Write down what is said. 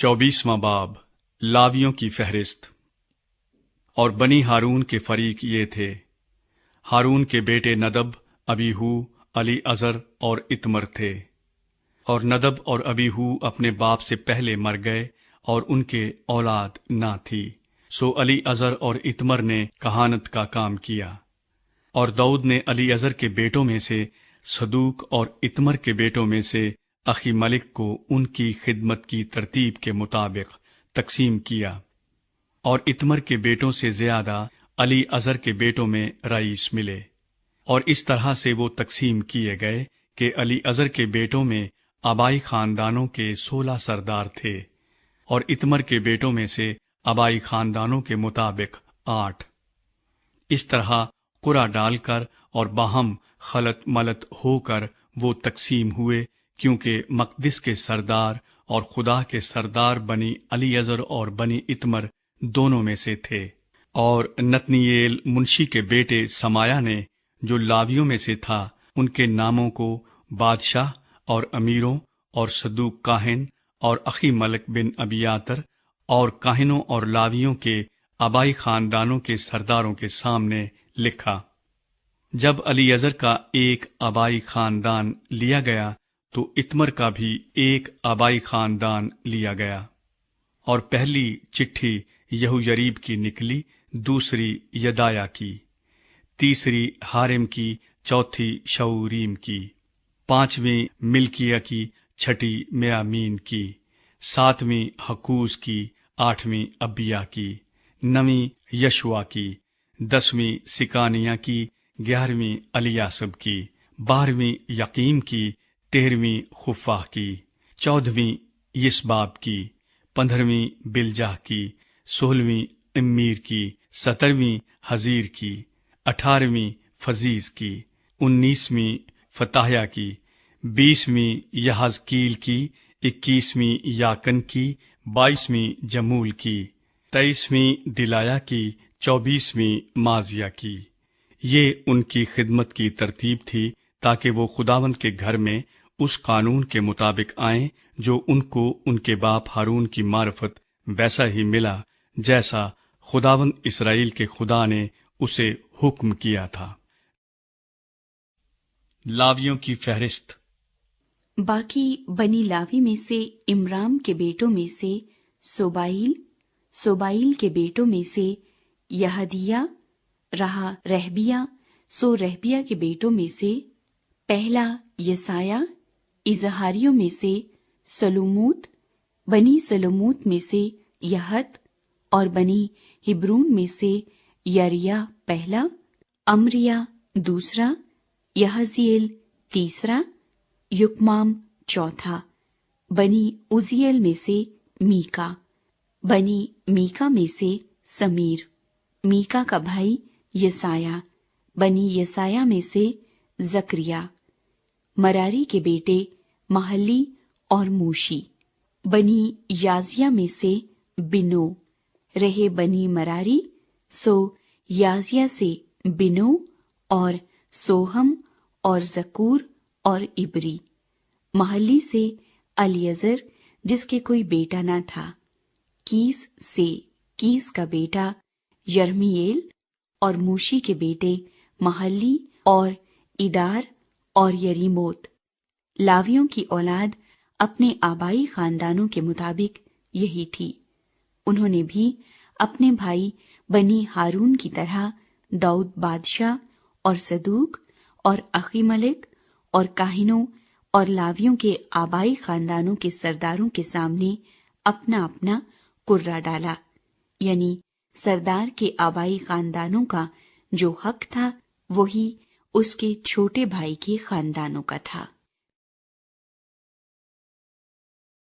24واں باب لاویوں کی فہرست۔ اور بنی ہارون کے فریق یہ تھے: ہارون کے بیٹے ندب، ابیہو، علی عزر اور اتمر تھے۔ اور ندب اور ابیہو اپنے باپ سے پہلے مر گئے اور ان کے اولاد نہ تھی، سو علی عزر اور اتمر نے کہانت کا کام کیا۔ اور داؤد نے علی عزر کے بیٹوں میں سے صدوق اور اتمر کے بیٹوں میں سے اخی ملک کو ان کی خدمت کی ترتیب کے مطابق تقسیم کیا، اور اتمر کے بیٹوں سے زیادہ علی عزر کے بیٹوں میں رئیس ملے۔ اور اس طرح سے وہ تقسیم کیے گئے کہ علی عزر کے بیٹوں میں آبائی خاندانوں کے 16 سردار تھے، اور اتمر کے بیٹوں میں سے آبائی خاندانوں کے مطابق 8۔ اس طرح قرعہ ڈال کر اور باہم خلط ملط ہو کر وہ تقسیم ہوئے، کیونکہ مقدس کے سردار اور خدا کے سردار بنی علی عزر اور بنی اتمر دونوں میں سے تھے۔ اور نتنییل منشی کے بیٹے سمایا نے، جو لاویوں میں سے تھا، ان کے ناموں کو بادشاہ اور امیروں اور صدوق کاہن اور اخی ملک بن ابیاتر اور کاہنوں اور لاویوں کے آبائی خاندانوں کے سرداروں کے سامنے لکھا۔ جب علی عزر کا ایک آبائی خاندان لیا گیا تو اتمر کا بھی ایک آبائی خاندان لیا گیا۔ اور پہلی چٹھی یہویریب کی نکلی، دوسری یدایا کی، تیسری ہارم کی، چوتھی شعوریم کی، پانچویں ملکیہ کی، چھٹی میامین کی، ساتویں حکوز کی، آٹھویں ابیا کی، نویں یشوا کی، 10ویں سکانیہ کی، 11ویں الیاسب کی، 12ویں یقیم کی، 13ویں خفاح کی، 14ویں یسباب کی، 15ویں بلجہ کی، 16ویں امیر کی، 17ویں حزیر کی، 18ویں فزیز کی، 19ویں فتحیہ کی، 20ویں یحزکیل کی، 21ویں یاکن کی، 22ویں جمول کی، 23ویں دلایا کی، 24ویں مازیہ کی۔ یہ ان کی خدمت کی ترتیب تھی، تاکہ وہ خداوند کے گھر میں اس قانون کے مطابق آئیں جو ان کو ان کے باپ ہارون کی معرفت ویسا ہی ملا جیسا خداوند اسرائیل کے خدا نے اسے حکم کیا تھا۔ لاویوں کی فہرست۔ باقی بنی لاوی میں سے امرام کے بیٹوں میں سے صوبائیل کے بیٹوں میں سے یہدیہ رہا رہبیہ، سو رہبیہ کے بیٹوں میں سے پہلا یسایہ، اظہاریوں میں سے سلوموت، بنی سلوموت میں سے یہت، اور بنی ہبرون میں سے یریا پہلا، امریہ دوسرا، یحزیل تیسرا، یکمام چوتھا، بنی عزیل میں سے میکا، بنی میکا میں سے سمیر، میکا کا بھائی یسایہ، بنی یسایہ میں سے زکریا، مراری کے بیٹے محلی اور موشی، بنی یازیہ میں سے بنو، رہے بنی مراری، سو یازیہ سے بنو اور سوہم اور زکور اور عبری، محلی سے الیعزر جس کے کوئی بیٹا نہ تھا، کیس سے کیس کا بیٹا یرمییل، اور موشی کے بیٹے محلی اور ادار اور یریموت۔ لاویوں کی اولاد اپنے آبائی خاندانوں کے مطابق یہی تھی۔ انہوں نے بھی اپنے بھائی بنی ہارون کی طرح داؤد بادشاہ اور صدوق اور اخی ملک اور کاہنوں اور لاویوں کے آبائی خاندانوں کے سرداروں کے سامنے اپنا اپنا قرعہ ڈالا، یعنی سردار کے آبائی خاندانوں کا جو حق تھا وہی اس کے چھوٹے بھائی کے خاندانوں کا تھا۔